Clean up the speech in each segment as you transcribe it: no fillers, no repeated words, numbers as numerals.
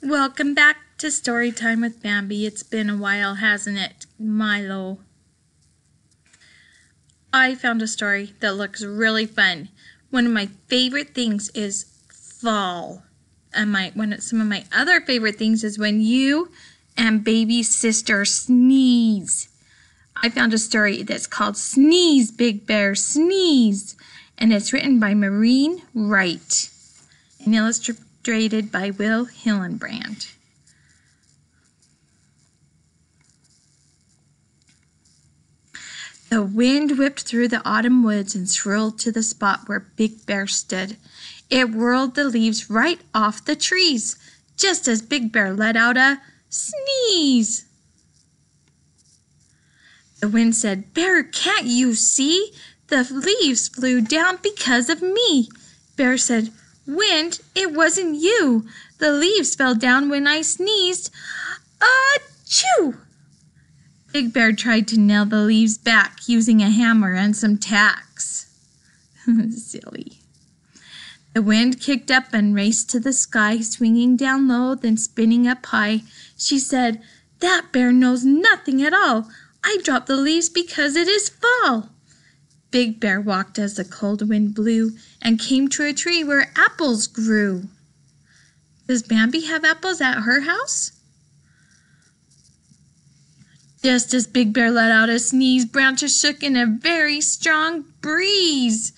Welcome back to Storytime with Bambi. It's been a while, hasn't it, Milo? I found a story that looks really fun. One of my favorite things is fall. And some of my other favorite things is when you and baby's sister sneeze. I found a story that's called Sneeze, Big Bear, Sneeze. And it's written by Maureen Wright and illustrated by Will Hillenbrand. The wind whipped through the autumn woods and swirled to the spot where Big Bear stood. It whirled the leaves right off the trees, just as Big Bear let out a sneeze. The wind said, "Bear, can't you see? The leaves flew down because of me." Bear said, "Wind, it wasn't you. The leaves fell down when I sneezed. Achoo!" Big Bear tried to nail the leaves back using a hammer and some tacks. Silly. The wind kicked up and raced to the sky, swinging down low, then spinning up high. She said, "That bear knows nothing at all. I dropped the leaves because it is fall." Big Bear walked as the cold wind blew and came to a tree where apples grew. Does Bambi have apples at her house? Just as Big Bear let out a sneeze, branches shook in a very strong breeze.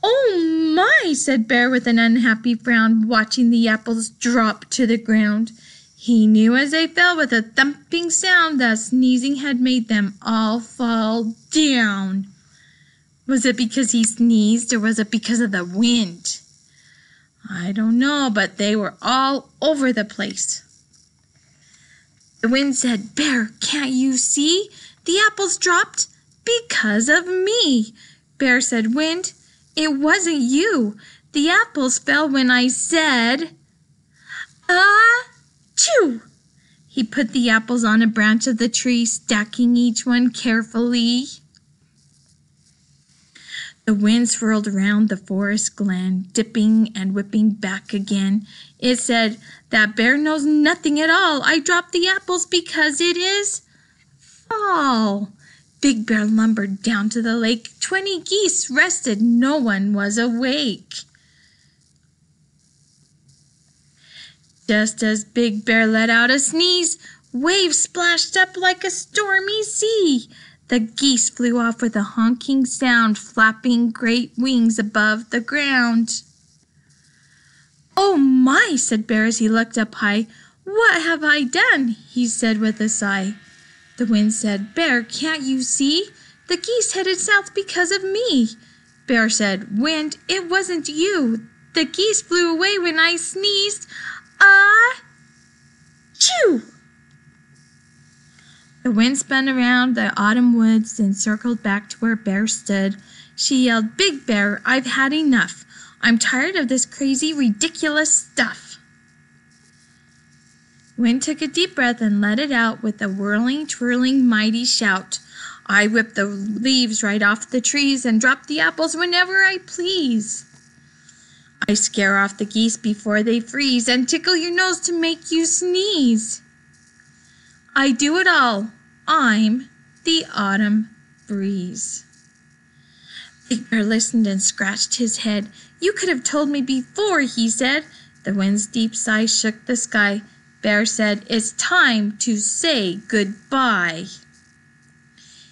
"Oh my," said Bear with an unhappy frown, watching the apples drop to the ground. He knew as they fell with a thumping sound that sneezing had made them all fall down. Was it because he sneezed or was it because of the wind? I don't know, but they were all over the place. The wind said, "Bear, can't you see? The apples dropped because of me." Bear said, "Wind, it wasn't you. The apples fell when I said, achoo." He put the apples on a branch of the tree, stacking each one carefully. The wind swirled around the forest glen, dipping and whipping back again. It said, "That bear knows nothing at all. I dropped the apples because it is fall." Big Bear lumbered down to the lake. 20 geese rested. No one was awake. Just as Big Bear let out a sneeze, waves splashed up like a stormy sea. The geese flew off with a honking sound, flapping great wings above the ground. "Oh my," said Bear as he looked up high. "What have I done?" he said with a sigh. The wind said, "Bear, can't you see? The geese headed south because of me." Bear said, "Wind, it wasn't you. The geese flew away when I sneezed. Achoo!" The wind spun around the autumn woods and circled back to where Bear stood. She yelled, "Big Bear, I've had enough. I'm tired of this crazy, ridiculous stuff." Wind took a deep breath and let it out with a whirling, twirling, mighty shout. "I whip the leaves right off the trees and drop the apples whenever I please. I scare off the geese before they freeze and tickle your nose to make you sneeze. I do it all. I'm the autumn breeze." Big Bear listened and scratched his head. "You could have told me before," he said. The wind's deep sigh shook the sky. Bear said, "It's time to say goodbye."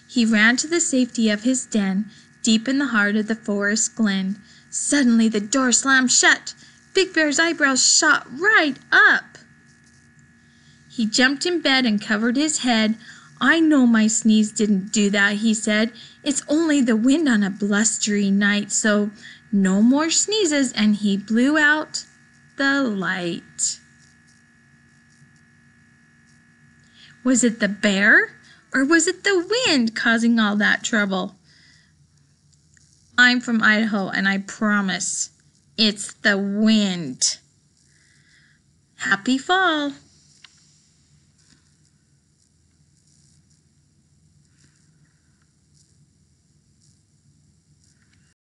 He ran to the safety of his den, deep in the heart of the forest glen. Suddenly the door slammed shut. Big Bear's eyebrows shot right up. He jumped in bed and covered his head. "I know my sneeze didn't do that," he said. "It's only the wind on a blustery night, so no more sneezes," and he blew out the light. Was it the bear or was it the wind causing all that trouble? I'm from Idaho and I promise it's the wind. Happy fall.